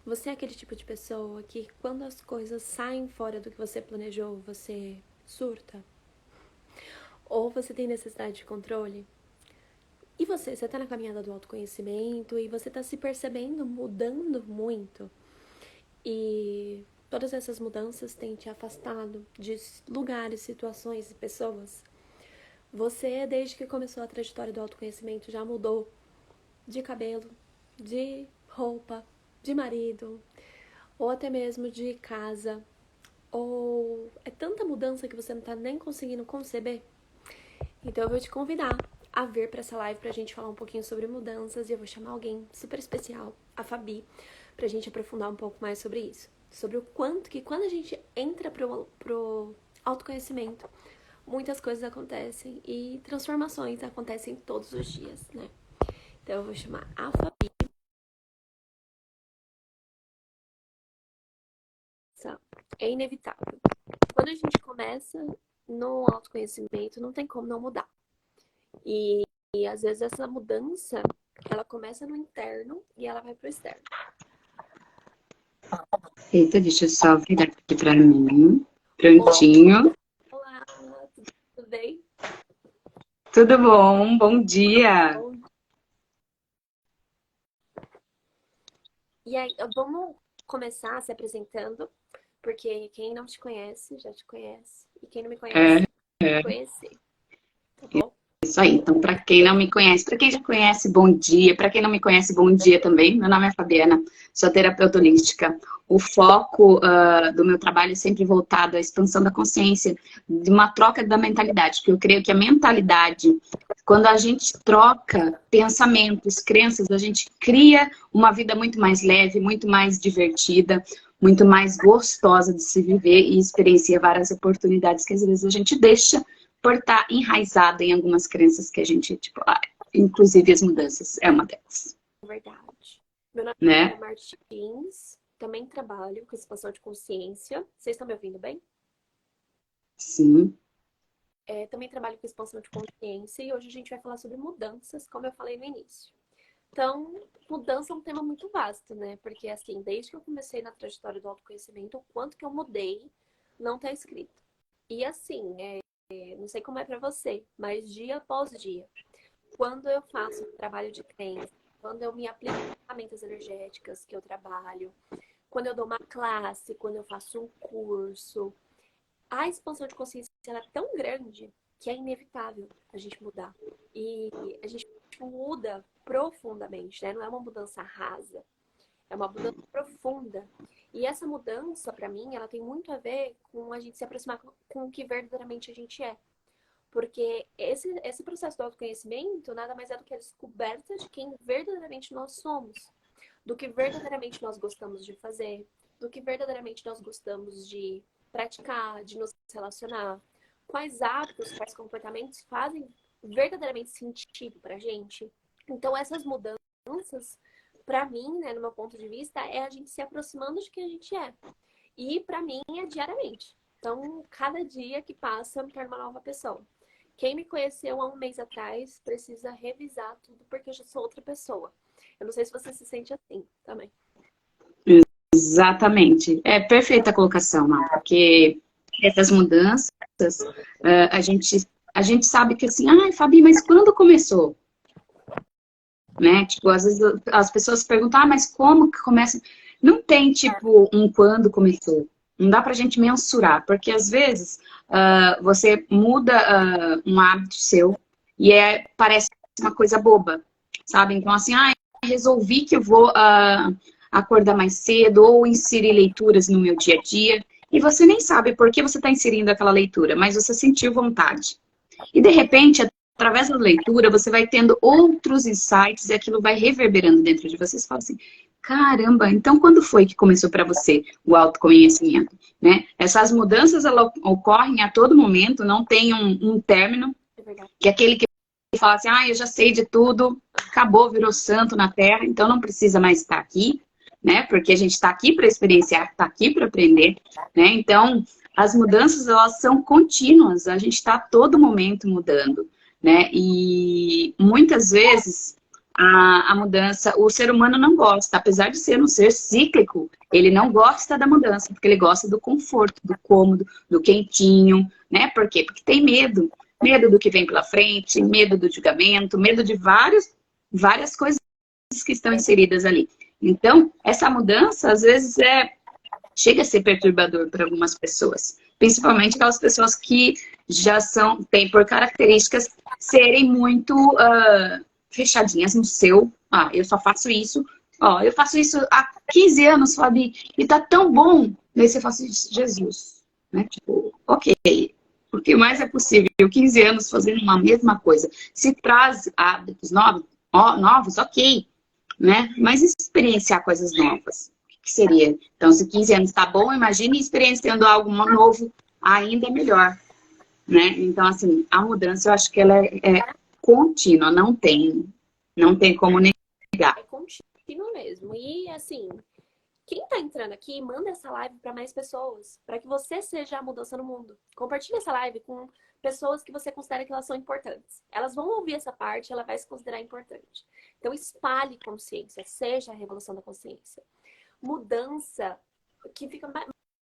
Você é aquele tipo de pessoa que quando as coisas saem fora do que você planejou, você surta? Ou você tem necessidade de controle? E você tá na caminhada do autoconhecimento e você tá se percebendo mudando muito. E todas essas mudanças têm te afastado de lugares, situações e pessoas. Você, desde que começou a trajetória do autoconhecimento, já mudou de cabelo, de roupa, de marido, ou até mesmo de casa. Ou é tanta mudança que você não tá nem conseguindo conceber. Então eu vou te convidar a vir para essa live pra gente falar um pouquinho sobre mudanças e eu vou chamar alguém super especial, a Fabi, pra gente aprofundar um pouco mais sobre isso. Sobre o quanto que quando a gente entra pro autoconhecimento, muitas coisas acontecem e transformações acontecem todos os dias, né? Então eu vou chamar a Fabi. É inevitável. Quando a gente começa no autoconhecimento, não tem como não mudar. E às vezes essa mudança, ela começa no interno e ela vai pro externo. Eita, deixa eu só virar aqui pra mim. Prontinho. Olá, tudo bem? Tudo bom? Bom dia. Bom. E aí, vamos começar se apresentando, porque quem não te conhece, já te conhece. E quem não me É, conhece, vai conhecer, tá bom? isso aí. Então, para quem não me conhece, para quem já conhece, bom dia. Para quem não me conhece, bom dia também. Meu nome é Fabiana, sou terapeuta holística. O foco do meu trabalho é sempre voltado à expansão da consciência, de uma troca da mentalidade, porque eu creio que a mentalidade, quando a gente troca pensamentos, crenças, a gente cria uma vida muito mais leve, muito mais divertida, muito mais gostosa de se viver e experiencia várias oportunidades que às vezes a gente deixa por estar enraizado em algumas crenças que a gente, tipo, inclusive as mudanças é uma delas, Verdade. Meu nome é né? Martins, também trabalho com expansão de consciência. Vocês estão me ouvindo bem? Sim. Também trabalho com expansão de consciência e hoje a gente vai falar sobre mudanças, como eu falei no início. Então, mudança é um tema muito vasto, né? Porque, assim, desde que eu comecei na trajetória do autoconhecimento, o quanto que eu mudei não tá escrito. E, assim, não sei como é pra você, mas dia após dia, quando eu faço um trabalho de crença, quando eu me aplico em ferramentas energéticas que eu trabalho, quando eu dou uma classe, quando eu faço um curso, a expansão de consciência ela é tão grande que é inevitável a gente mudar. E a gente muda profundamente, né? Não é uma mudança rasa, é uma mudança profunda. E essa mudança, para mim, ela tem muito a ver com a gente se aproximar com o que verdadeiramente a gente é. Porque esse processo do autoconhecimento nada mais é do que a descoberta de quem verdadeiramente nós somos, do que verdadeiramente nós gostamos de fazer, do que verdadeiramente nós gostamos de praticar, de nos relacionar, quais hábitos, quais comportamentos fazem verdadeiramente sentido pra gente. Então, essas mudanças, pra mim, né, no meu ponto de vista, é a gente se aproximando de quem a gente é. E pra mim é diariamente. Então, cada dia que passa, eu me torno uma nova pessoa. Quem me conheceu há um mês atrás precisa revisar tudo porque eu já sou outra pessoa. Eu não sei se você se sente assim também. Exatamente. É perfeita a colocação, Má, porque essas mudanças, a gente sabe que assim, ai, Fabi, mas quando começou? Né? Tipo, às vezes as pessoas perguntam, mas como que começa? Não tem, tipo, um quando começou. Não dá pra gente mensurar, porque às vezes você muda um hábito seu e parece uma coisa boba, sabe? Então, assim, resolvi que eu vou acordar mais cedo ou inserir leituras no meu dia a dia. E você nem sabe por que você está inserindo aquela leitura, mas você sentiu vontade. E de repente, através da leitura, você vai tendo outros insights e aquilo vai reverberando dentro de você. Você fala assim, caramba, então quando foi que começou para você o autoconhecimento? Né? Essas mudanças elas ocorrem a todo momento, não tem um término, É verdade. que é aquele que fala assim, eu já sei de tudo, acabou, virou santo na Terra, então não precisa mais estar aqui, né? Porque a gente está aqui para experienciar, está aqui para aprender, né? Então, as mudanças, elas são contínuas, a gente está a todo momento mudando, né? E muitas vezes a mudança, o ser humano não gosta, apesar de ser um ser cíclico, ele não gosta da mudança, porque ele gosta do conforto, do cômodo, do quentinho, né? Por quê? Porque tem medo. Medo do que vem pela frente, medo do julgamento, medo de várias coisas que estão inseridas ali. Então, essa mudança, às vezes, chega a ser perturbador para algumas pessoas. Principalmente aquelas pessoas que já têm por características serem muito fechadinhas no seu. Eu só faço isso. Eu faço isso há 15 anos, Fabi, e tá tão bom. Daí você fala assim, Jesus, né? Tipo, ok, o que mais é possível? 15 anos fazendo uma mesma coisa. Se traz hábitos novos, ok, né? Mas experienciar coisas novas, o que seria? Então, se 15 anos tá bom, imagine experienciando algo novo ainda melhor, né? Então, assim, a mudança, eu acho que ela é contínua, não tem como negar. É contínuo mesmo. E, assim, quem tá entrando aqui, manda essa live para mais pessoas, para que você seja a mudança no mundo. Compartilhe essa live com pessoas que você considera que elas são importantes. Elas vão ouvir essa parte, ela vai se considerar importante. Então, espalhe consciência, seja a revolução da consciência. Mudança, o que fica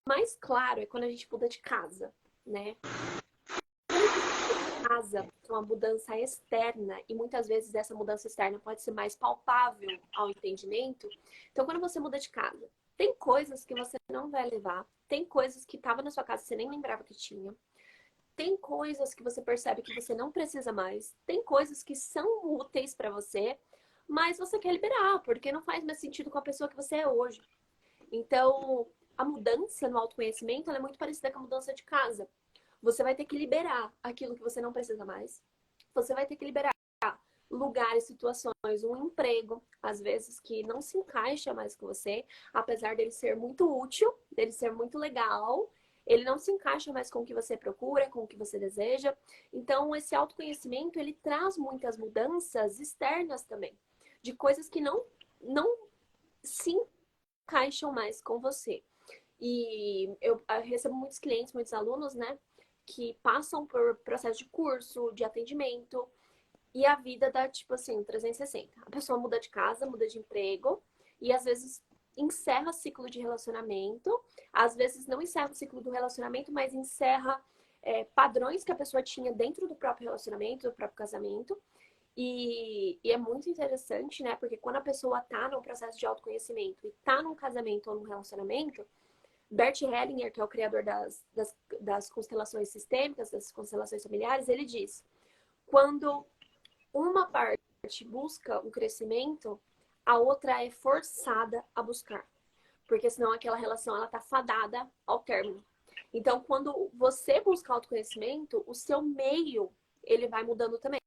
mais claro é quando a gente muda de casa, né? Quando a gente muda de casa, uma mudança externa, e muitas vezes essa mudança externa pode ser mais palpável ao entendimento. Então, quando você muda de casa, tem coisas que você não vai levar, tem coisas que estavam na sua casa que você nem lembrava que tinha, tem coisas que você percebe que você não precisa mais, tem coisas que são úteis para você, mas você quer liberar, porque não faz mais sentido com a pessoa que você é hoje. Então, a mudança no autoconhecimento ela é muito parecida com a mudança de casa. Você vai ter que liberar aquilo que você não precisa mais. Você vai ter que liberar lugares, situações, um emprego, às vezes, que não se encaixa mais com você, apesar dele ser muito útil, dele ser muito legal, ele não se encaixa mais com o que você procura, com o que você deseja. Então, esse autoconhecimento, ele traz muitas mudanças externas também, de coisas que não se encaixam mais com você. E eu recebo muitos clientes, muitos alunos, né, que passam por processo de curso, de atendimento, e a vida dá, tipo assim, 360. A pessoa muda de casa, muda de emprego, e às vezes encerra ciclo de relacionamento, às vezes não encerra o ciclo do relacionamento, mas encerra padrões que a pessoa tinha dentro do próprio relacionamento, do próprio casamento. E é muito interessante, né? Porque quando a pessoa tá num processo de autoconhecimento e tá num casamento ou num relacionamento, Bert Hellinger, que é o criador das constelações sistêmicas, das constelações familiares, ele diz: quando uma parte busca o crescimento, a outra é forçada a buscar. Porque senão aquela relação ela tá fadada ao término. Então, quando você busca autoconhecimento, o seu meio ele vai mudando também.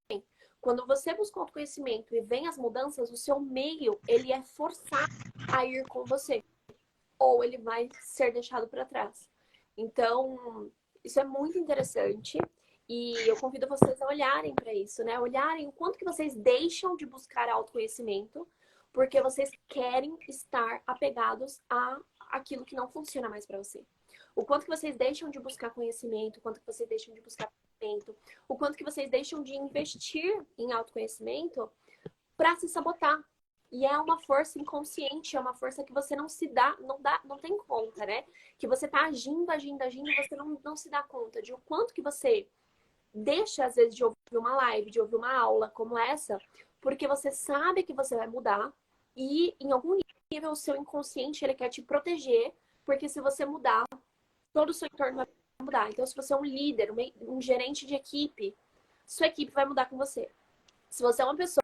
Quando você busca autoconhecimento e vem as mudanças, o seu meio ele é forçado a ir com você. Ou ele vai ser deixado para trás. Então, isso é muito interessante. E eu convido vocês a olharem para isso, né? Olharem o quanto que vocês deixam de buscar autoconhecimento porque vocês querem estar apegados a aquilo que não funciona mais para você. O quanto que vocês deixam de buscar conhecimento, o quanto que vocês deixam de buscar conhecimento, o quanto que vocês deixam de investir em autoconhecimento para se sabotar. E é uma força inconsciente, é uma força que você não se dá, não tem conta, né? Que você tá agindo e você não se dá conta de o quanto que você deixa, às vezes, de ouvir uma live, de ouvir uma aula como essa, porque você sabe que você vai mudar e, em algum nível, o seu inconsciente, ele quer te proteger, porque se você mudar, todo o seu entorno vai mudar. Então, se você é um líder, um gerente de equipe, sua equipe vai mudar com você. Se você é uma pessoa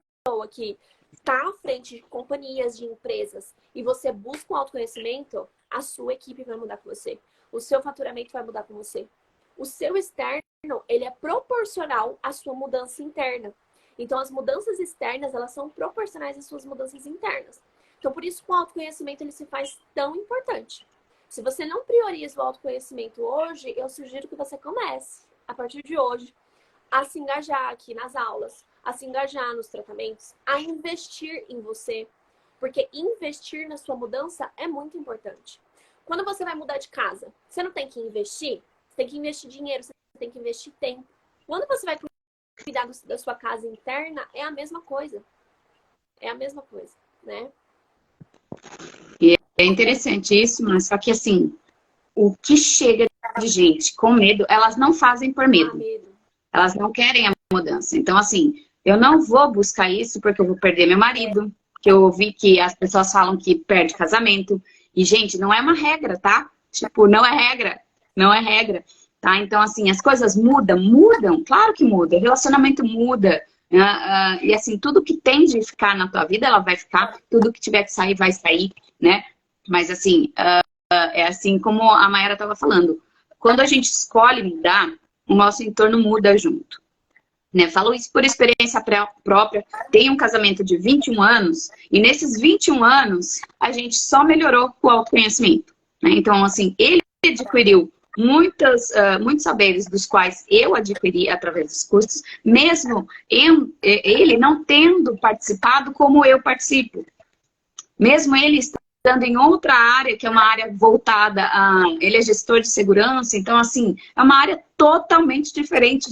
que está à frente de companhias, de empresas, e você busca um autoconhecimento, a sua equipe vai mudar com você. O seu faturamento vai mudar com você. O seu externo, ele é proporcional à sua mudança interna. Então, as mudanças externas, elas são proporcionais às suas mudanças internas. Então, por isso, o autoconhecimento, ele se faz tão importante. Se você não prioriza o autoconhecimento hoje, eu sugiro que você comece, a partir de hoje, a se engajar aqui nas aulas, a se engajar nos tratamentos, a investir em você. Porque investir na sua mudança é muito importante. Quando você vai mudar de casa, você não tem que investir? Você tem que investir dinheiro, você tem que investir tempo. Quando você vai cuidar da sua casa interna, é a mesma coisa. É a mesma coisa, né? E é interessante isso, mas só que assim, o que chega de gente com medo, elas não fazem por Ah, medo. medo. Elas não querem a mudança. Então, assim, eu não vou buscar isso porque eu vou perder meu É, marido, que eu ouvi que as pessoas falam que perde casamento. E, gente, não é uma regra, tá? Tipo, não é regra. Não é regra, tá? Então, assim, as coisas mudam, mudam. Claro que muda. O relacionamento muda. E, assim, tudo que tem de ficar na tua vida, ela vai ficar. Tudo que tiver que sair, vai sair, né? Mas, assim, é assim como a Mayara estava falando. Quando a gente escolhe mudar, o nosso entorno muda junto. Né? Falo isso por experiência própria. Tenho um casamento de 21 anos e nesses 21 anos a gente só melhorou com o autoconhecimento. Né? Então, assim, ele adquiriu muitos saberes dos quais eu adquiri através dos cursos, mesmo ele não tendo participado como eu participo. Mesmo ele estando em outra área, que é uma área voltada a... Ele é gestor de segurança, então, assim, é uma área totalmente diferente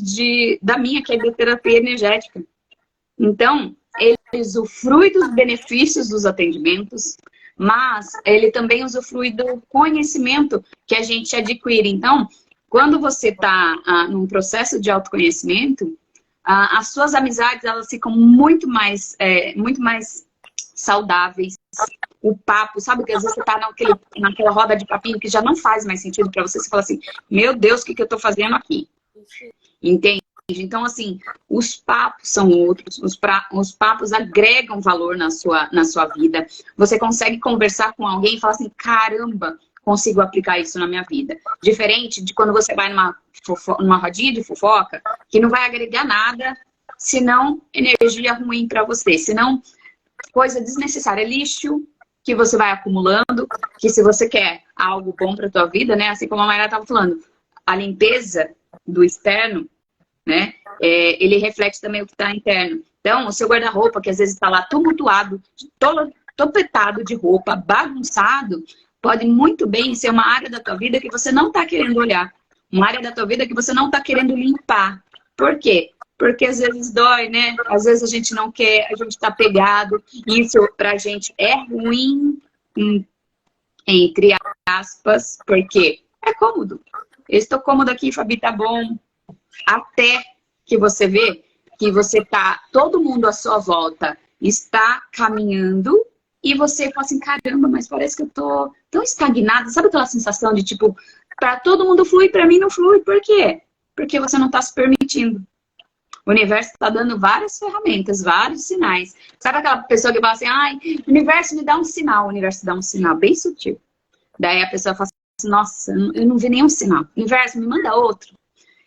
da minha, que é de terapia energética. Então, ele usufrui dos benefícios dos atendimentos, mas ele também usufrui do conhecimento que a gente adquire. Então, quando você está num processo de autoconhecimento, as suas amizades, elas ficam muito mais saudáveis. O papo, sabe que às vezes você tá naquela roda de papinho que já não faz mais sentido para você, você fala assim, meu Deus, o que eu tô fazendo aqui? Entende? Então, assim, os papos são outros, os papos agregam valor na sua vida. Você consegue conversar com alguém e falar assim, caramba, consigo aplicar isso na minha vida. Diferente de quando você vai numa rodinha de fofoca, que não vai agregar nada, senão energia ruim para você, senão coisa desnecessária, lixo que você vai acumulando, que se você quer algo bom para tua vida, né? Assim como a Mayra estava falando, a limpeza do externo, né? Ele reflete também o que está interno. Então, o seu guarda-roupa, que às vezes está lá tumultuado, topetado de roupa, bagunçado, pode muito bem ser uma área da tua vida que você não está querendo olhar. Uma área da tua vida que você não está querendo limpar. Por quê? Porque às vezes dói, né? Às vezes a gente não quer, a gente tá pegado. Isso pra gente é ruim, entre aspas, porque é cômodo. Eu estou cômodo aqui, Fabi, tá bom. Até que você vê que você tá, todo mundo à sua volta está caminhando e você fala assim, caramba, mas parece que eu tô tão estagnada. Sabe aquela sensação de tipo, para todo mundo flui, para mim não flui. Por quê? Porque você não tá se permitindo. O universo está dando várias ferramentas, vários sinais. Sabe aquela pessoa que fala assim, ai, universo me dá um sinal. O universo dá um sinal bem sutil. Daí a pessoa fala assim, nossa, eu não vi nenhum sinal. Universo, me manda outro.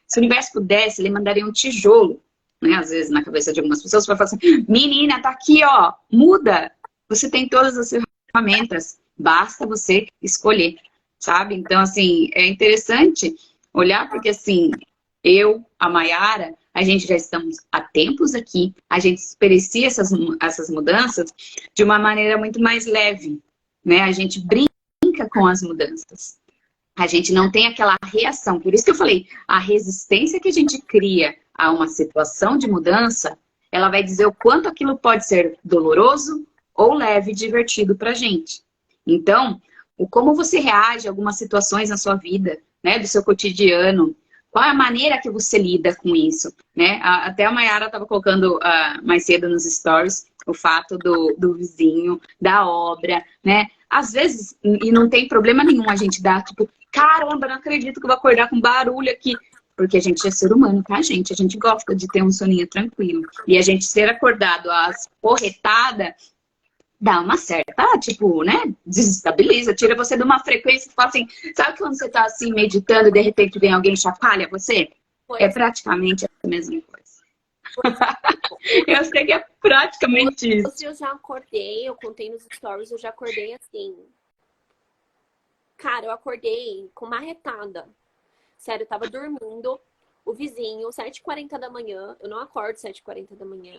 Se o universo pudesse, ele mandaria um tijolo. Né? Às vezes, na cabeça de algumas pessoas, vai falar assim, menina, tá aqui, ó, muda. Você tem todas as ferramentas. Basta você escolher, sabe? Então, assim, é interessante olhar, porque, assim, a Mayara, a gente já estamos há tempos aqui, a gente experiencia essas mudanças de uma maneira muito mais leve, né? A gente brinca com as mudanças. A gente não tem aquela reação. Por isso que eu falei, a resistência que a gente cria a uma situação de mudança, ela vai dizer o quanto aquilo pode ser doloroso ou leve e divertido pra gente. Então, como você reage a algumas situações na sua vida, né, do seu cotidiano, qual é a maneira que você lida com isso, né? Até a Mayara estava colocando mais cedo nos stories o fato do vizinho, da obra, né? Às vezes, e não tem problema nenhum a gente dar, tipo, caramba, não acredito que eu vou acordar com barulho aqui. Porque a gente é ser humano, tá, gente? A gente gosta de ter um soninho tranquilo. E a gente ser acordado às porretadas dá uma certa, tipo, né? Desestabiliza, tira você de uma frequência e fala assim, sabe quando você tá assim meditando e de repente vem alguém e chacoalha você? É praticamente a mesma coisa. Eu sei que é praticamente isso. Hoje eu já acordei, eu contei nos stories, eu já acordei assim. Cara, eu acordei com uma retada. Sério, eu tava dormindo, o vizinho, 7h40 da manhã, eu não acordo 7h40 da manhã.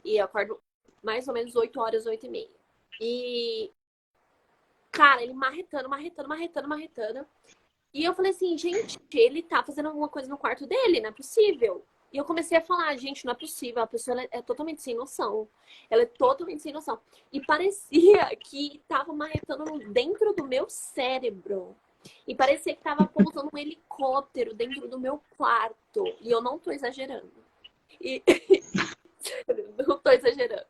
E eu acordo mais ou menos 8 horas, 8h30. E, cara, ele marretando. E eu falei assim, gente, ele tá fazendo alguma coisa no quarto dele, não é possível. E eu comecei a falar, gente, não é possível, a pessoa ela é totalmente sem noção. Ela é totalmente sem noção. E parecia que tava marretando dentro do meu cérebro. E parecia que tava pousando um helicóptero dentro do meu quarto. E eu não tô exagerando. E não tô exagerando.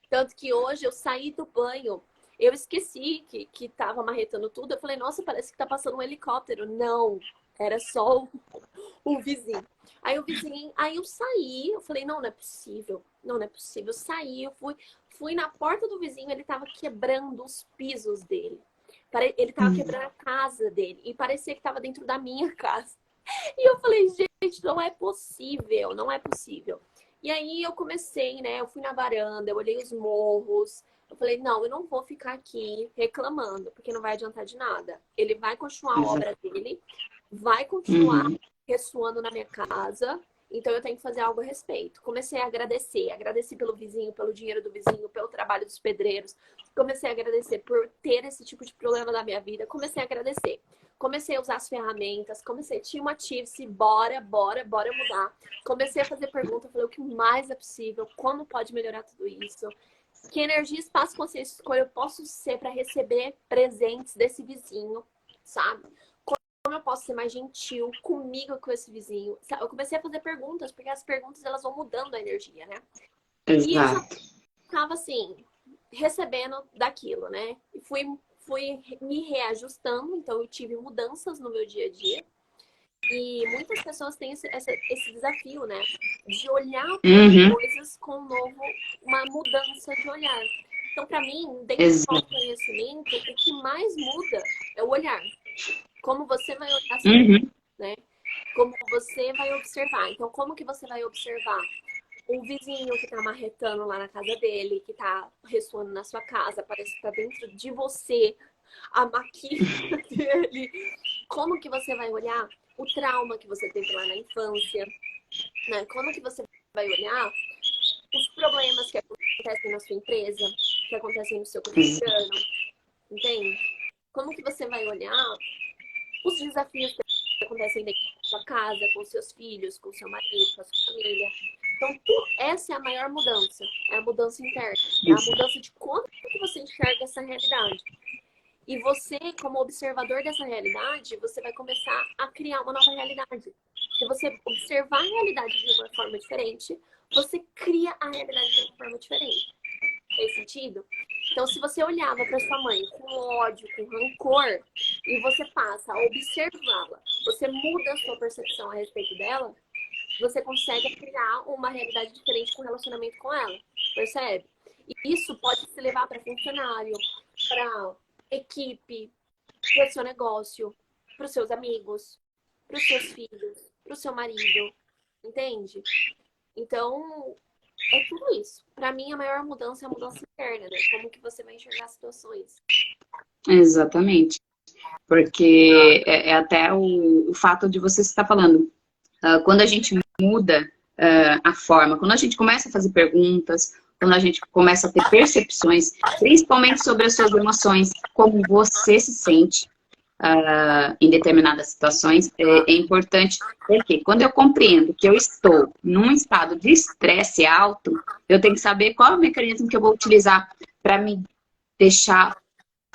Tanto que hoje eu saí do banho, eu esqueci que tava marretando tudo. Eu falei, nossa, parece que tá passando um helicóptero. Não, era só o vizinho. Aí o vizinho, aí eu saí, eu falei, não, não é possível. Não, não é possível. Eu saí, eu fui na porta do vizinho, ele tava quebrando os pisos dele. Ele tava quebrando a casa dele. E parecia que tava dentro da minha casa. E eu falei, gente, não é possível, não é possível. E aí eu comecei, né? Eu fui na varanda, eu olhei os morros. Eu falei, não, eu não vou ficar aqui reclamando, porque não vai adiantar de nada. Ele vai continuar a obra dele, vai continuar ressoando na minha casa, então eu tenho que fazer algo a respeito. Comecei a agradecer, agradeci pelo vizinho, pelo dinheiro do vizinho, pelo trabalho dos pedreiros. Comecei a agradecer por ter esse tipo de problema na minha vida. Comecei a agradecer. Comecei a usar as ferramentas, tinha uma Tiffany, bora mudar. Comecei a fazer perguntas, falei o que mais é possível, como pode melhorar tudo isso. Que energia, espaço, consciência, escolha eu posso ser para receber presentes desse vizinho, sabe? Como eu posso ser mais gentil comigo, com esse vizinho. Eu comecei a fazer perguntas, porque as perguntas elas vão mudando a energia, né? Exato. E eu já tava assim, recebendo daquilo, né? E fui me reajustando, então eu tive mudanças no meu dia a dia. E muitas pessoas têm esse desafio, né? De olhar para coisas com uma mudança de olhar. Então, para mim, dentro do autoconhecimento, o que mais muda é o olhar. Como você vai olhar, né? Como você vai observar. Então, como que você vai observar o vizinho que tá marretando lá na casa dele, que tá ressoando na sua casa, parece que tá dentro de você, a maquina dele. Como que você vai olhar o trauma que você teve lá na infância, né? Como que você vai olhar os problemas que acontecem na sua empresa, que acontecem no seu cotidiano, entende? Como que você vai olhar os desafios que acontecem dentro da sua casa, com seus filhos, com seu marido, com a sua família. Então, essa é a maior mudança. É a mudança interna. É a mudança de como que você enxerga essa realidade. E você, como observador dessa realidade, você vai começar a criar uma nova realidade. Se você observar a realidade de uma forma diferente, você cria a realidade de uma forma diferente. Fez sentido? Então, se você olhava para sua mãe com ódio, com rancor, e você passa a observá-la, você muda a sua percepção a respeito dela, você consegue criar uma realidade diferente com o relacionamento com ela. Percebe? E isso pode se levar para funcionário, para equipe, para o seu negócio, para os seus amigos, para os seus filhos, para o seu marido. Entende? Então, é tudo isso. Para mim, a maior mudança é a mudança interna, né? Como que você vai enxergar situações. Exatamente. Porque é até o fato de você estar falando. Quando a gente muda a forma, quando a gente começa a fazer perguntas, quando a gente começa a ter percepções, principalmente sobre as suas emoções, como você se sente em determinadas situações, é importante, porque quando eu compreendo que eu estou num estado de estresse alto, eu tenho que saber qual é o mecanismo que eu vou utilizar para me deixar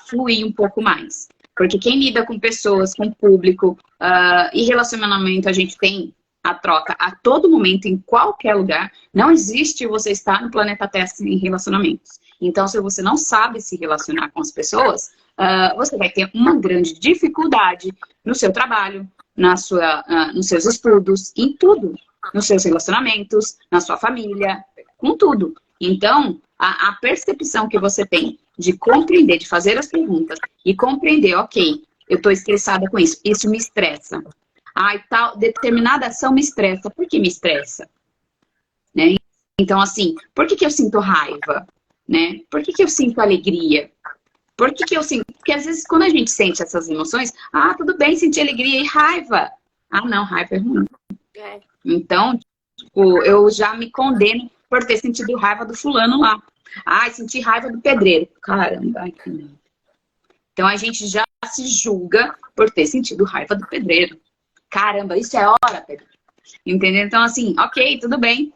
fluir um pouco mais. Porque quem lida com pessoas, com público e relacionamento, a gente tem a troca a todo momento, em qualquer lugar. Não existe você estar no planeta Terra sem relacionamentos. Então, se você não sabe se relacionar com as pessoas, você vai ter uma grande dificuldade no seu trabalho, nos seus estudos, em tudo. Nos seus relacionamentos, na sua família, com tudo. Então, a percepção que você tem de compreender, de fazer as perguntas e compreender, ok, eu estou estressada com isso, isso me estressa. Tal determinada ação me estressa. Por que me estressa? Né? Então, assim, por que eu sinto raiva? Né? Por que eu sinto alegria? Por que eu sinto? Porque às vezes quando a gente sente essas emoções, tudo bem sentir alegria e raiva. Não, raiva é ruim. Então, tipo, eu já me condeno por ter sentido raiva do fulano lá. Senti raiva do pedreiro. Caramba, que merda. Então a gente já se julga por ter sentido raiva do pedreiro. Caramba, isso é hora, Pedro. Entendeu? Então, assim, ok, tudo bem,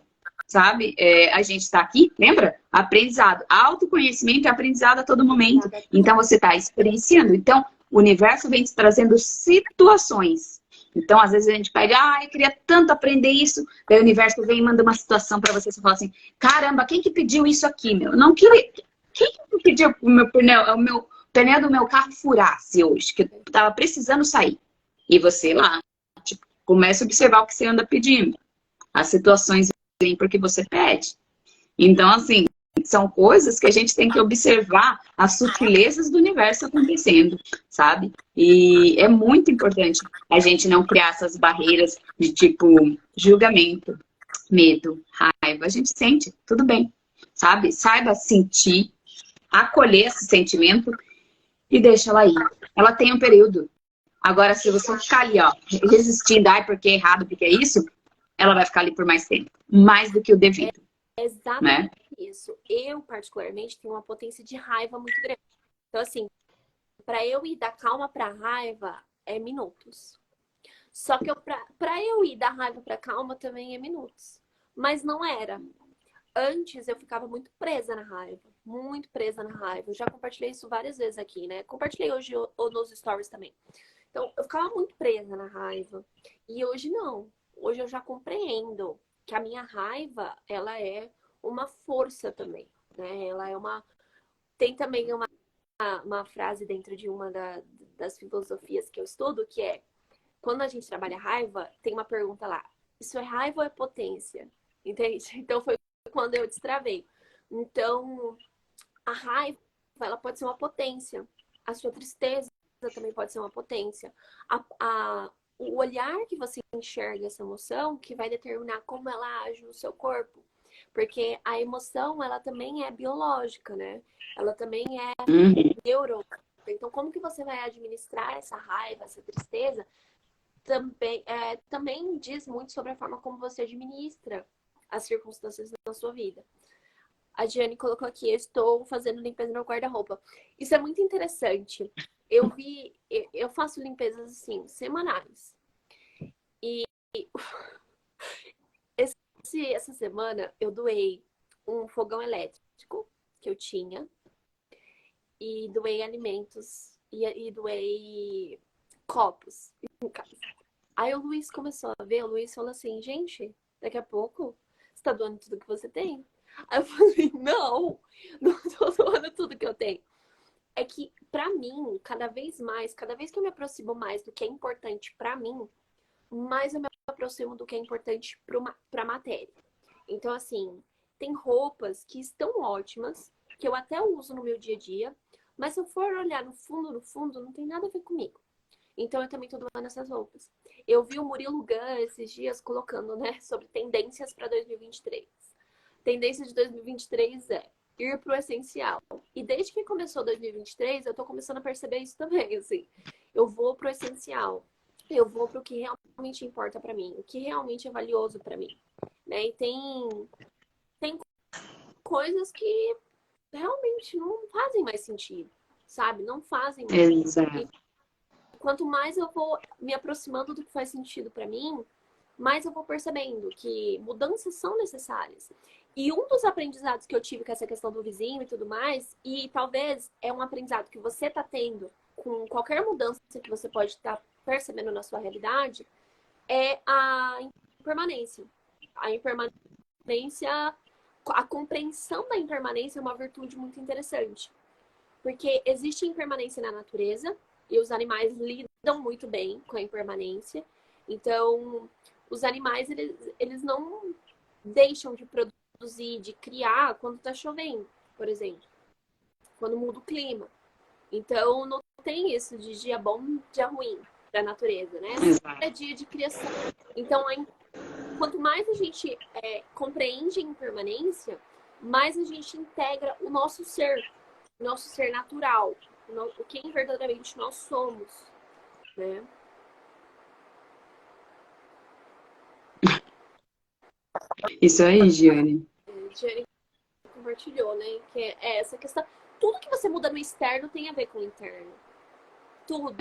sabe? A gente está aqui, lembra? Aprendizado. Autoconhecimento e aprendizado a todo momento. Então, você está experienciando. Então, o universo vem te trazendo situações. Então, às vezes a gente pega, eu queria tanto aprender isso. Daí o universo vem e manda uma situação para você. Você fala assim, caramba, quem que pediu isso aqui, meu? Eu não queria... Quem que pediu o meu pneu do meu carro furasse hoje? Que eu tava precisando sair. E você lá, tipo, começa a observar o que você anda pedindo. As situações vêm porque você pede. Então, assim, são coisas que a gente tem que observar as sutilezas do universo acontecendo, sabe? E é muito importante a gente não criar essas barreiras de tipo julgamento, medo, raiva. A gente sente, tudo bem, sabe? Saiba sentir, acolher esse sentimento e deixa ela ir. Ela tem um período. Agora, se você ficar ali, ó, resistindo, porque é errado, porque é isso, ela vai ficar ali por mais tempo. Mais do que o devido. Exatamente, né? Isso. Eu, particularmente, tenho uma potência de raiva muito grande. Então, assim, para eu ir da calma pra raiva, é minutos. Só que pra eu ir da raiva pra calma também é minutos. Mas não era. Antes eu ficava muito presa na raiva. Muito presa na raiva. Eu já compartilhei isso várias vezes aqui, né? Compartilhei hoje nos stories também. Então, eu ficava muito presa na raiva. E hoje não. Hoje eu já compreendo que a minha raiva, ela é uma força também, né? Ela é uma... Tem também uma frase dentro de uma das filosofias que eu estudo, que é, quando a gente trabalha raiva, tem uma pergunta lá, isso é raiva ou é potência? Entende? Então foi quando eu destravei. Então, a raiva, ela pode ser uma potência. A sua tristeza também pode ser uma potência. O olhar que você enxerga essa emoção que vai determinar como ela age no seu corpo. Porque a emoção, ela também é biológica, né? Ela também é neurológica. Então, como que você vai administrar essa raiva, essa tristeza, também diz muito sobre a forma como você administra as circunstâncias da sua vida. A Diane colocou aqui, eu estou fazendo limpeza no guarda-roupa. Isso é muito interessante. Eu faço limpezas assim, semanais. E essa semana eu doei um fogão elétrico que eu tinha e doei alimentos e doei copos em casa. Aí o Luiz começou a ver, o Luiz falou assim, gente, daqui a pouco você tá doando tudo que você tem? Aí eu falei, não tô doando tudo que eu tenho. É que, pra mim, cada vez que eu me aproximo mais do que é importante pra mim, mais eu me aproximo do que é importante pra matéria. Então, assim, tem roupas que estão ótimas, que eu até uso no meu dia a dia, mas se eu for olhar no fundo, não tem nada a ver comigo. Então, eu também tô doando essas roupas. Eu vi o Murilo Gun esses dias colocando, né, sobre tendências para 2023. Tendência de 2023 é ir pro essencial. E desde que começou 2023, eu tô começando a perceber isso também, assim. Eu vou pro essencial. Eu vou pro que realmente importa para mim, o que realmente é valioso para mim, né? E tem coisas que realmente não fazem mais sentido, sabe? Não fazem mais Exato. sentido. Quanto mais eu vou me aproximando do que faz sentido para mim, mais eu vou percebendo que mudanças são necessárias. E um dos aprendizados que eu tive com essa questão do vizinho e tudo mais, e talvez é um aprendizado que você está tendo com qualquer mudança que você pode estar percebendo na sua realidade, é a impermanência. A impermanência, a compreensão da impermanência é uma virtude muito interessante. Porque existe impermanência na natureza e os animais lidam muito bem com a impermanência. Então, os animais, eles não deixam de produzir, de criar quando está chovendo, por exemplo. Quando muda o clima. Então, não tem isso de dia bom, dia ruim para a natureza, né? É dia de criação. Então, quanto mais a gente compreende a impermanência, mais a gente integra o nosso ser natural, o quem verdadeiramente nós somos, né? Isso aí, Giane. Giane compartilhou, né? Que é essa questão. Tudo que você muda no externo tem a ver com o interno. Tudo.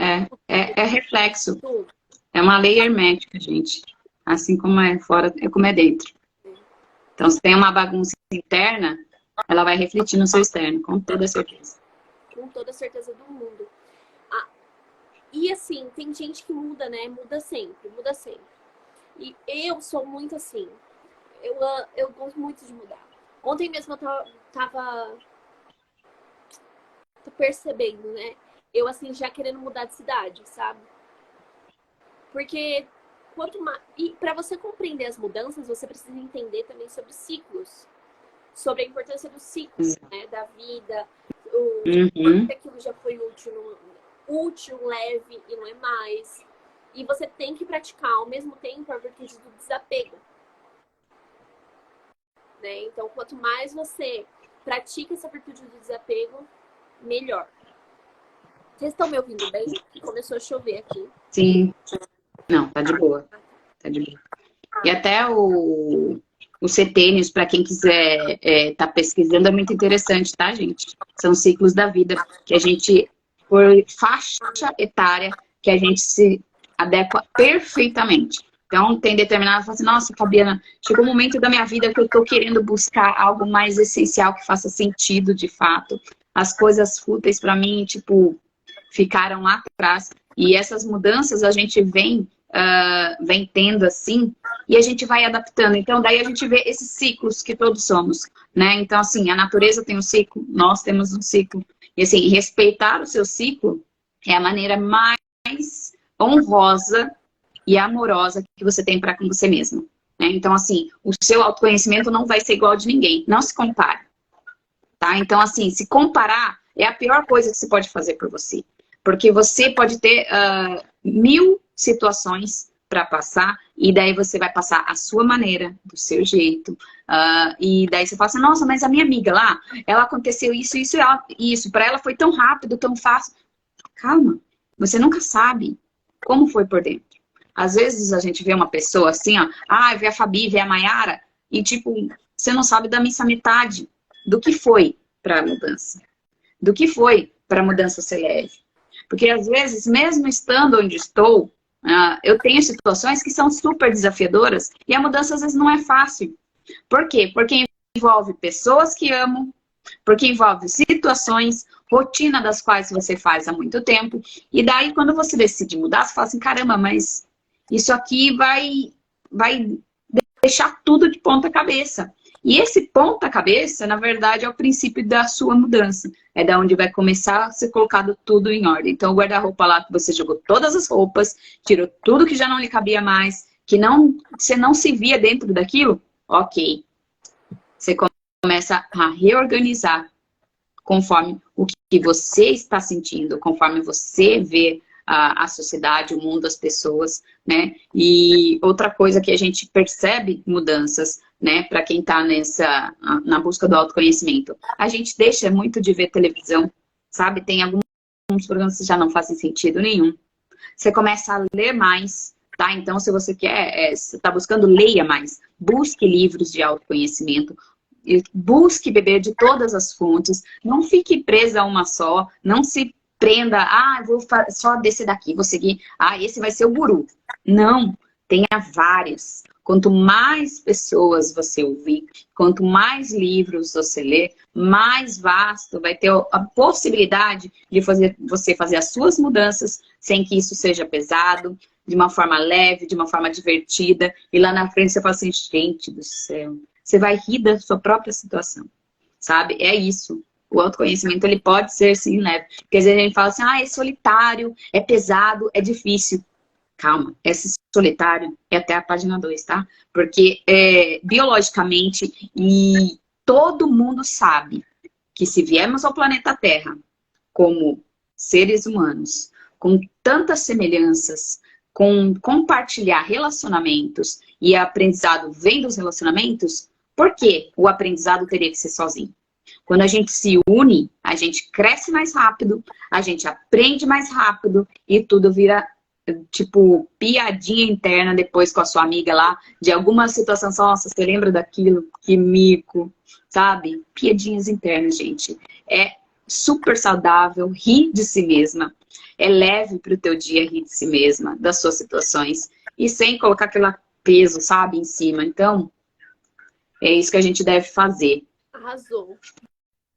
É reflexo. Tudo. É uma lei hermética, gente. Assim como é fora, é como é dentro. Então, se tem uma bagunça interna, ela vai refletir no seu externo, com toda certeza. Com toda certeza do mundo. Ah, e assim, tem gente que muda, né? Muda sempre, muda sempre. E eu sou muito assim. Eu gosto muito de mudar. Ontem mesmo eu tava percebendo, né? Eu, assim, já querendo mudar de cidade, sabe? Porque quanto mais... E para você compreender as mudanças, você precisa entender também sobre ciclos. Sobre a importância dos ciclos, né? Da vida. Uhum. Aquilo já foi útil, leve e não é mais. E você tem que praticar ao mesmo tempo a virtude do desapego. Né? Então, quanto mais você pratica essa virtude do desapego, melhor. Vocês estão me ouvindo bem? Começou a chover aqui. Sim. Não, tá de boa. Tá de boa. E até o setênios, para quem quiser tá pesquisando, é muito interessante, tá, gente? São ciclos da vida que a gente, por faixa etária, que a gente se adequa perfeitamente. Então, tem determinado, fala assim, nossa, Fabiana, chegou um momento da minha vida que eu tô querendo buscar algo mais essencial, que faça sentido, de fato. As coisas fúteis, para mim, tipo, ficaram lá atrás. E essas mudanças a gente vem tendo assim, e a gente vai adaptando. Então, daí a gente vê esses ciclos que todos somos, né? Então, assim, a natureza tem um ciclo, nós temos um ciclo. E, assim, respeitar o seu ciclo é a maneira mais honrosa e amorosa que você tem para com você mesmo. Né? Então, assim, o seu autoconhecimento não vai ser igual ao de ninguém. Não se compare. Tá? Então, assim, se comparar é a pior coisa que você pode fazer por você. Porque você pode ter 1000 situações para passar, e daí você vai passar a sua maneira, do seu jeito. E daí você fala assim, nossa, mas a minha amiga lá, ela aconteceu isso, isso e isso. Para ela foi tão rápido, tão fácil. Calma, você nunca sabe como foi por dentro. Às vezes a gente vê uma pessoa assim, ó, vê a Fabi, vê a Mayara, e tipo, você não sabe da missa metade do que foi para a mudança. Do que foi para a mudança ser leve. Porque às vezes, mesmo estando onde estou, eu tenho situações que são super desafiadoras e a mudança às vezes não é fácil. Por quê? Porque envolve pessoas que amo, porque envolve situações, rotina das quais você faz há muito tempo. E daí, quando você decide mudar, você fala assim, caramba, mas isso aqui vai deixar tudo de ponta cabeça. E esse ponta-cabeça, na verdade, é o princípio da sua mudança. É da onde vai começar a ser colocado tudo em ordem. Então, o guarda-roupa lá que você jogou todas as roupas, tirou tudo que já não lhe cabia mais, que você não se via dentro daquilo, ok. Você começa a reorganizar conforme o que você está sentindo, conforme você vê a sociedade, o mundo, as pessoas, né? E outra coisa que a gente percebe mudanças, né? Para quem está na busca do autoconhecimento. A gente deixa muito de ver televisão, sabe? Tem alguns programas que já não fazem sentido nenhum. Você começa a ler mais, tá? Então, se você quer, você está buscando, leia mais. Busque livros de autoconhecimento. Busque beber de todas as fontes. Não fique presa a uma só. Não se prenda, vou só desse daqui, vou seguir, esse vai ser o guru. Não, tenha vários. Quanto mais pessoas você ouvir, quanto mais livros você ler, mais vasto vai ter a possibilidade de você fazer as suas mudanças sem que isso seja pesado, de uma forma leve, de uma forma divertida. E lá na frente você fala assim, gente do céu, você vai rir da sua própria situação, sabe? É isso. O autoconhecimento, ele pode ser, sim, leve. Porque às vezes a gente fala assim, é solitário, é pesado, é difícil. Calma, esse solitário é até a página 2, tá? Porque biologicamente, e todo mundo sabe que se viemos ao planeta Terra como seres humanos, com tantas semelhanças, com compartilhar relacionamentos, e aprendizado vem dos relacionamentos, por que o aprendizado teria que ser sozinho? Quando a gente se une, a gente cresce mais rápido, a gente aprende mais rápido e tudo vira, tipo, piadinha interna depois com a sua amiga lá, de alguma situação, nossa, você lembra daquilo? Que mico, sabe? Piadinhas internas, gente. É super saudável rir de si mesma. É leve pro teu dia rir de si mesma, das suas situações. E sem colocar aquela peso, sabe, em cima. Então, é isso que a gente deve fazer. Arrasou.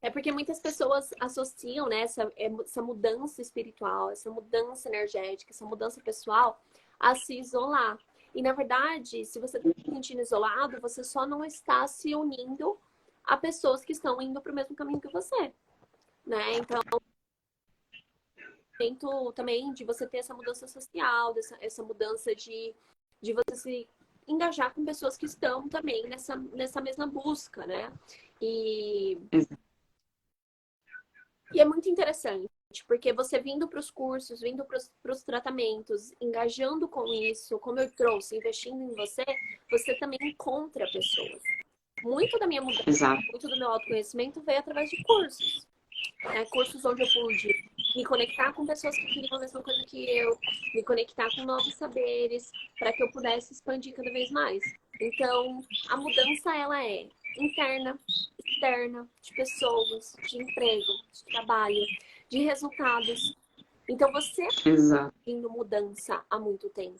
É porque muitas pessoas associam, né, essa mudança espiritual, essa mudança energética, essa mudança pessoal a se isolar. E, na verdade, se você está se sentindo isolado, você só não está se unindo a pessoas que estão indo para o mesmo caminho que você, né? Então, momento também de você ter essa mudança social, essa mudança de você se engajar com pessoas que estão também nessa mesma busca, né? E é muito interessante, porque você vindo para os cursos, vindo para os tratamentos, engajando com isso, como eu trouxe, investindo em você, você também encontra pessoas. Muito da minha mudança, Exato. muito do meu autoconhecimento veio através de cursos. Né? Cursos onde eu pude me conectar com pessoas que queriam a mesma coisa que eu, me conectar com novos saberes, para que eu pudesse expandir cada vez mais. Então, a mudança, ela é interna, externa, de pessoas, de emprego, de trabalho, de resultados. Então, você Exato. pedindo mudança há muito tempo.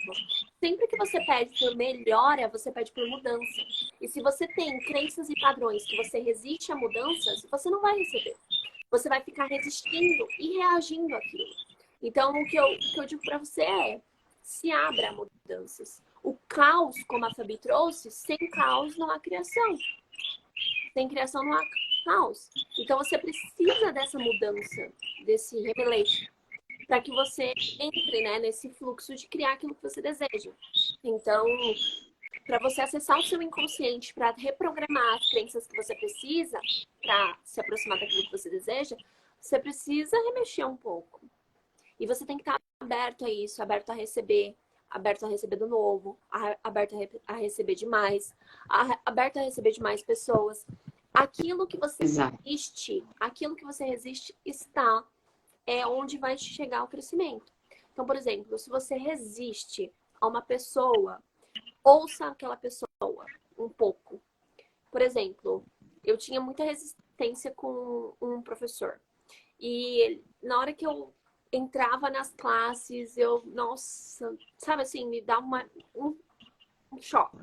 Sempre que você pede por melhora, você pede por mudança. E se você tem crenças e padrões que você resiste a mudanças, você não vai receber. Você vai ficar resistindo e reagindo àquilo. Então, o que eu digo para você é: se abra a mudanças. O caos, como a Fabi trouxe, sem caos não há criação. Sem criação não há caos. Então, você precisa dessa mudança, desse revelation, para que você entre, né, nesse fluxo de criar aquilo que você deseja. Então, para você acessar o seu inconsciente, para reprogramar as crenças que você precisa, para se aproximar daquilo que você deseja, você precisa remexer um pouco. E você tem que estar aberto a isso, aberto a receber do novo, aberto a receber demais, aberto a receber de mais pessoas. Aquilo que você Exato. resiste, aquilo que você resiste está onde vai chegar o crescimento. Então, por exemplo, se você resiste a uma pessoa, ouça aquela pessoa um pouco. Por exemplo, eu tinha muita resistência com um professor. E na hora que eu entrava nas classes, nossa, sabe assim, me dá um choque.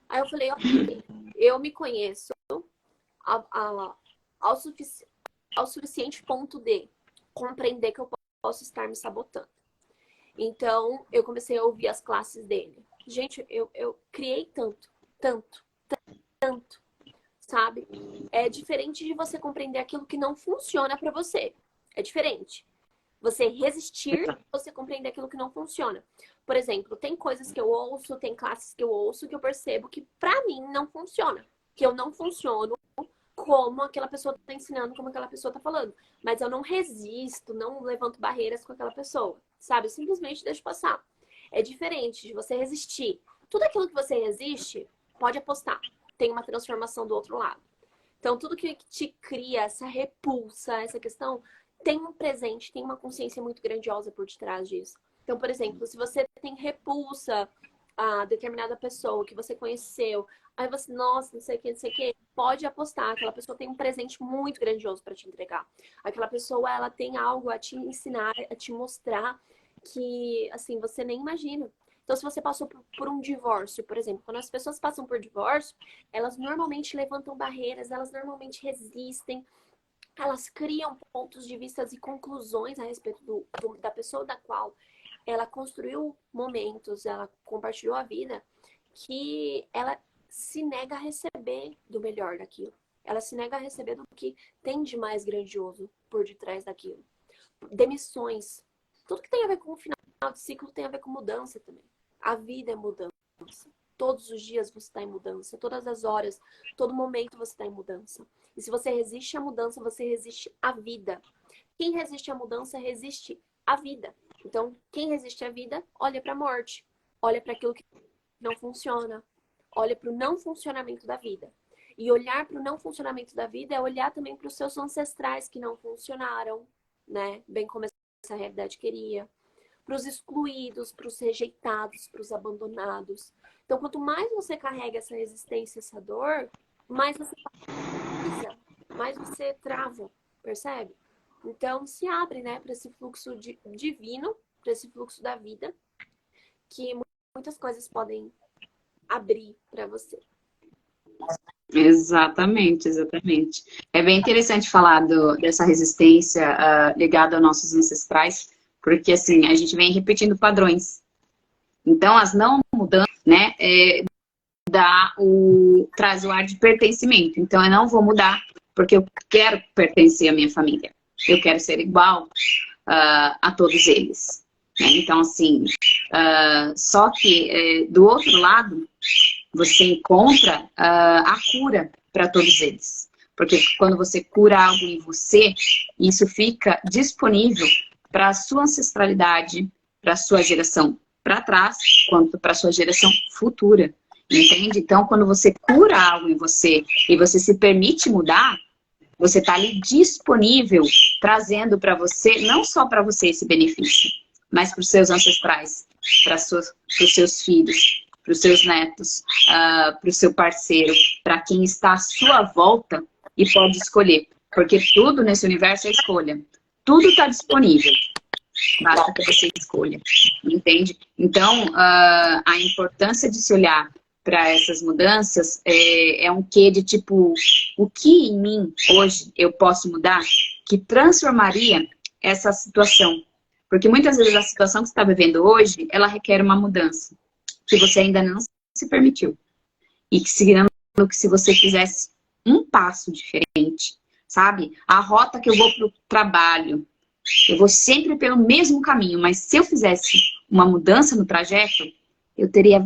Aí eu falei, ok, eu me conheço ao, ao suficiente ponto de compreender que eu posso estar me sabotando. Então, eu comecei a ouvir as classes dele. Gente, eu criei tanto, sabe? É diferente de você compreender aquilo que não funciona para você. É diferente. Você resistir, você compreender aquilo que não funciona. Por exemplo, tem coisas que eu ouço, tem classes que eu ouço que eu percebo que para mim não funciona. Que eu não funciono como aquela pessoa está ensinando, como aquela pessoa está falando. Mas eu não resisto, não levanto barreiras com aquela pessoa, sabe? Eu simplesmente deixo passar. É diferente de você resistir. Tudo aquilo que você resiste, pode apostar. Tem uma transformação do outro lado. Então, tudo que te cria essa repulsa, essa questão, tem um presente, tem uma consciência muito grandiosa por detrás disso. Então, por exemplo, se você tem repulsa a determinada pessoa que você conheceu, aí você, nossa, não sei o que, pode apostar, aquela pessoa tem um presente muito grandioso para te entregar. Aquela pessoa, ela tem algo a te ensinar, a te mostrar que, assim, você nem imagina. Então, se você passou por um divórcio, por exemplo, quando as pessoas passam por divórcio, elas normalmente levantam barreiras, elas normalmente resistem, elas criam pontos de vista e conclusões a respeito da pessoa da qual ela construiu momentos, ela compartilhou a vida, que ela se nega a receber do melhor daquilo. Ela se nega a receber do que tem de mais grandioso por detrás daquilo. Demissões. Tudo que tem a ver com o final de ciclo tem a ver com mudança também. A vida é mudança. Todos os dias você está em mudança. Todas as horas, todo momento você está em mudança. E se você resiste à mudança, você resiste à vida. Quem resiste à mudança, resiste à vida. Então, quem resiste à vida, olha para a morte. Olha para aquilo que não funciona. Olha para o não funcionamento da vida. E olhar para o não funcionamento da vida é olhar também para os seus ancestrais que não funcionaram, né? Bem como essa realidade queria. Para os excluídos, para os rejeitados, para os abandonados. Então, quanto mais você carrega essa resistência, essa dor, mais você precisa, mais você trava, percebe? Então, se abre, né, para esse fluxo divino, para esse fluxo da vida, que muitas coisas podem abrir para você. Exatamente, exatamente. É bem interessante falar dessa resistência ligada aos nossos ancestrais, porque assim, a gente vem repetindo padrões. Então, as não mudanças, né, traz o ar de pertencimento. Então, eu não vou mudar porque eu quero pertencer à minha família. Eu quero ser igual a todos eles. Né? Então, assim, só que do outro lado, você encontra a cura para todos eles. Porque quando você cura algo em você, isso fica disponível para a sua ancestralidade, para a sua geração para trás, quanto para a sua geração futura. Entende? Então, quando você cura algo em você e você se permite mudar, você está ali disponível, trazendo para você, não só para você esse benefício, mas para os seus ancestrais, para os seus filhos, para os seus netos, para o seu parceiro, para quem está à sua volta e pode escolher. Porque tudo nesse universo é escolha. Tudo está disponível. Basta que você escolha. Entende? Então, a importância de se olhar para essas mudanças é um quê de tipo, o que em mim hoje eu posso mudar que transformaria essa situação? Porque muitas vezes a situação que você está vivendo hoje, ela requer uma mudança que você ainda não se permitiu. E que se você fizesse um passo diferente, sabe? A rota que eu vou para o trabalho, eu vou sempre pelo mesmo caminho, mas se eu fizesse uma mudança no trajeto, eu teria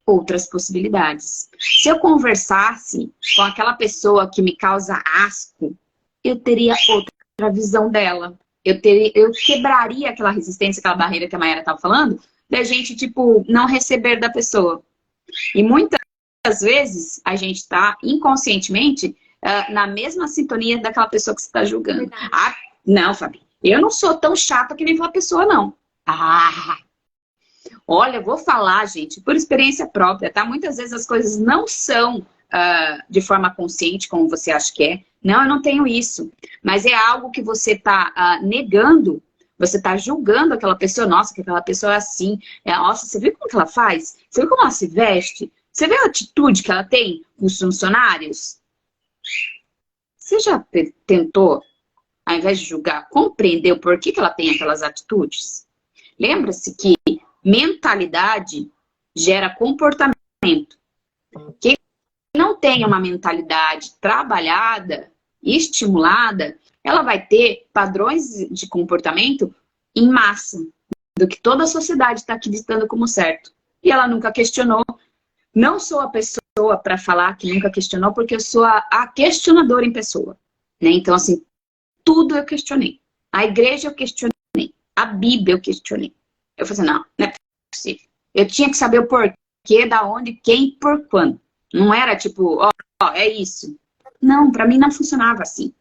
outras possibilidades. Se eu conversasse com aquela pessoa que me causa asco, eu teria outra visão dela. Eu quebraria aquela resistência, aquela barreira que a Mayara estava falando, da gente, tipo, não receber da pessoa. E muitas vezes a gente está inconscientemente na mesma sintonia daquela pessoa que você está julgando. Ah, não, Fabi, eu não sou tão chata que nem aquela pessoa, não. Olha, eu vou falar, gente, por experiência própria, tá? Muitas vezes as coisas não são de forma consciente, como você acha que é. Não, eu não tenho isso. Mas é algo que você está negando, você está julgando aquela pessoa. Nossa, que aquela pessoa é assim. Nossa, você viu como que ela faz? Você viu como ela se veste? Você vê a atitude que ela tem com os funcionários? Você já tentou, ao invés de julgar, compreender o porquê que ela tem aquelas atitudes? Lembra-se que mentalidade gera comportamento. Quem não tem uma mentalidade trabalhada, estimulada, ela vai ter padrões de comportamento em massa, do que toda a sociedade está acreditando como certo. E ela nunca questionou. Não sou a pessoa para falar que nunca questionou, porque eu sou a questionadora em pessoa. Né? Então, assim, tudo eu questionei. A igreja eu questionei. A Bíblia eu questionei. Eu falei assim, não é possível. Eu tinha que saber o porquê, da onde, quem, por quando. Não era tipo, é isso. Não, para mim não funcionava assim.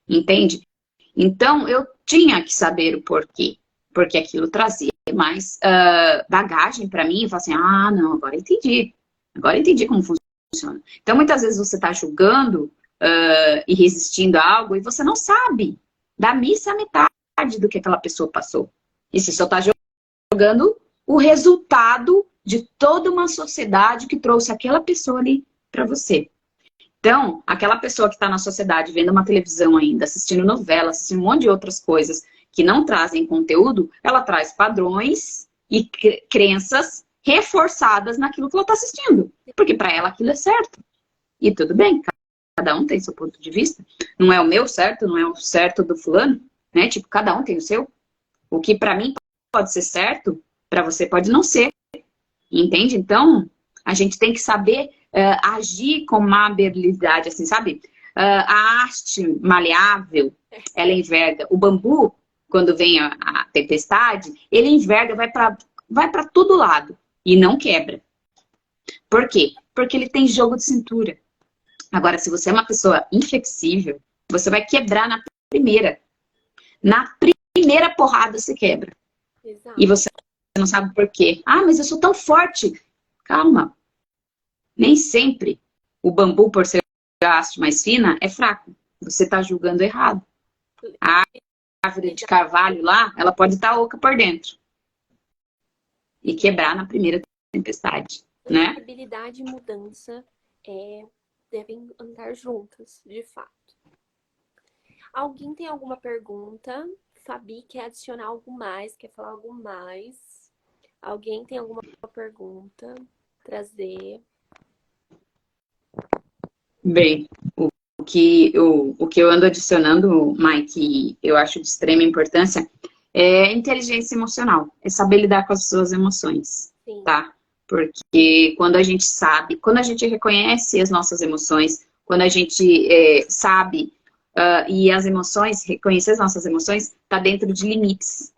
Entende? Então, eu tinha que saber o porquê. Porque aquilo trazia mais bagagem para mim. E falar assim, não, agora entendi. Agora entendi como funciona. Então, muitas vezes você está julgando e resistindo a algo e você não sabe da missa a metade do que aquela pessoa passou. E você só está jogando o resultado de toda uma sociedade que trouxe aquela pessoa ali para você. Então, aquela pessoa que está na sociedade vendo uma televisão ainda, assistindo novela, assistindo um monte de outras coisas que não trazem conteúdo, ela traz padrões e crenças reforçadas naquilo que ela está assistindo. Porque para ela aquilo é certo. E tudo bem, cada um tem seu ponto de vista. Não é o meu certo, não é o certo do fulano, né? Tipo, cada um tem o seu. O que para mim pode ser certo, para você pode não ser. Entende? Então, a gente tem que saber agir com uma habilidade, assim, sabe? A haste maleável, ela enverga. O bambu, quando vem a tempestade, ele enverga, vai para todo lado e não quebra. Por quê? Porque ele tem jogo de cintura. Agora, se você é uma pessoa inflexível, você vai quebrar na primeira. Na primeira porrada você quebra. Exato. E você não sabe por quê. Mas eu sou tão forte. Calma. Nem sempre o bambu, por ser a haste mais fina, é fraco. Você está julgando errado. A árvore de carvalho lá, ela pode estar oca por dentro. E quebrar na primeira tempestade, né? Flexibilidade e mudança devem andar juntas, de fato. Alguém tem alguma pergunta? Fabi, quer adicionar algo mais? Quer falar algo mais? Alguém tem alguma pergunta? Trazer? Bem, o que eu ando adicionando, Mike, eu acho de extrema importância, é inteligência emocional. É saber lidar com as suas emoções, Sim. tá? Porque quando a gente sabe, quando a gente reconhece as nossas emoções, quando a gente sabe, e as emoções, reconhecer as nossas emoções, tá dentro de limites.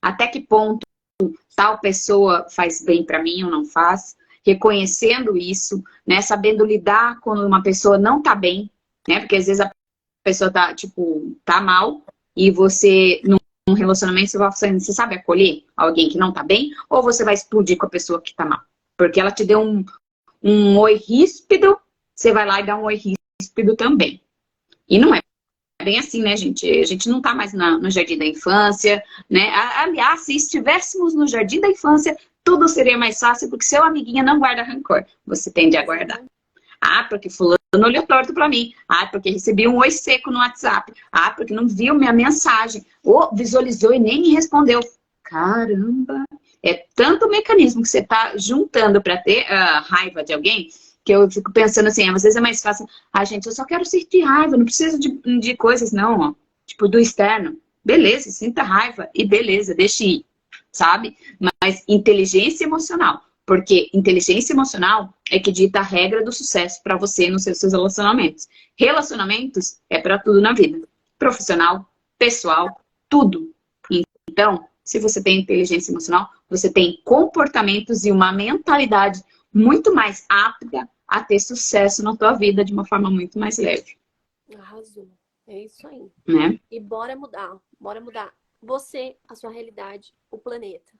Até que ponto tal pessoa faz bem para mim ou não faz? Reconhecendo isso, né? Sabendo lidar quando uma pessoa não tá bem, né? Porque às vezes a pessoa tá, tipo, tá mal e você, num relacionamento, você sabe acolher alguém que não tá bem ou você vai explodir com a pessoa que tá mal? Porque ela te deu um oi ríspido, você vai lá e dá um oi ríspido também. E não é bem assim, né, gente? A gente não tá mais no jardim da infância, né? Aliás, se estivéssemos no jardim da infância, tudo seria mais fácil, porque seu amiguinho não guarda rancor. Você tende a guardar. Ah, porque fulano olhou torto pra mim. Ah, porque recebi um oi seco no WhatsApp. Ah, porque não viu minha mensagem. Ou visualizou e nem me respondeu. Caramba! É tanto mecanismo que você tá juntando pra ter raiva de alguém, que eu fico pensando assim, às vezes é mais fácil. Ah, gente, eu só quero sentir raiva, não preciso de coisas, não, ó. Tipo, do externo. Beleza, sinta raiva e beleza, deixe ir, sabe? Mas inteligência emocional. Porque inteligência emocional é que dita a regra do sucesso para você nos seus relacionamentos. Relacionamentos é para tudo na vida. Profissional, pessoal, tudo. Então, se você tem inteligência emocional, você tem comportamentos e uma mentalidade muito mais apta a ter sucesso na tua vida de uma forma muito mais leve. Arrasou. É isso aí. Né? E bora mudar. Bora mudar. Você, a sua realidade, o planeta.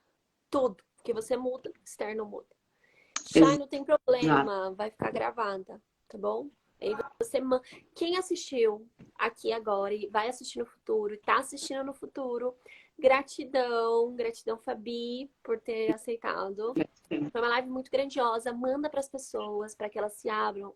Tudo. Porque você muda, o externo muda. Chay, não tem problema. Vai ficar gravada. Tá bom? Aí você... Quem assistiu aqui agora e vai assistir no futuro, e tá assistindo no futuro, gratidão. Gratidão, Fabi, por ter aceitado. Foi uma live muito grandiosa. Manda para as pessoas para que elas se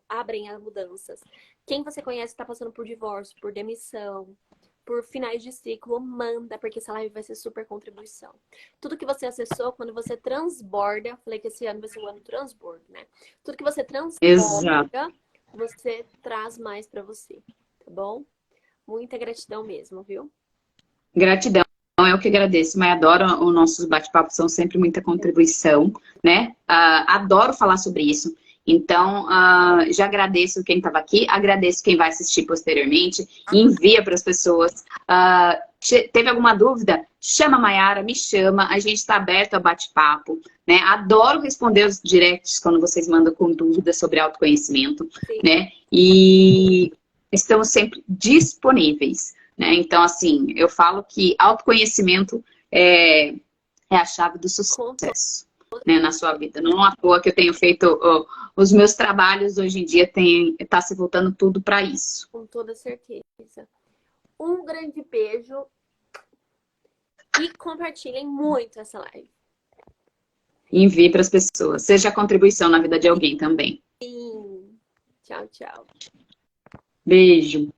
abrem a mudanças. Quem você conhece que está passando por divórcio, por demissão, por finais de ciclo, manda, porque essa live vai ser super contribuição. Tudo que você acessou, quando você transborda, falei que esse ano vai ser o ano transbordo, né? Tudo que você transborda, Exato. você traz mais para você, tá bom? Muita gratidão mesmo, viu? Gratidão. Eu que agradeço, mas adoro os nossos bate-papos, são sempre muita contribuição, né? Adoro falar sobre isso. Então, já agradeço quem estava aqui, agradeço quem vai assistir posteriormente, envia para as pessoas. Teve alguma dúvida? Chama a Mayara, me chama, a gente está aberto a bate-papo, né? Adoro responder os directs quando vocês mandam com dúvidas sobre autoconhecimento, né? E estamos sempre disponíveis. Né? Então, assim, eu falo que autoconhecimento é a chave do sucesso, né, na sua vida. Não é à toa que eu tenho feito os meus trabalhos hoje em dia, está se voltando tudo para isso. Com toda certeza. Um grande beijo e compartilhem muito essa live. Envie para as pessoas. Seja a contribuição na vida de alguém também. Sim. Tchau, tchau. Beijo.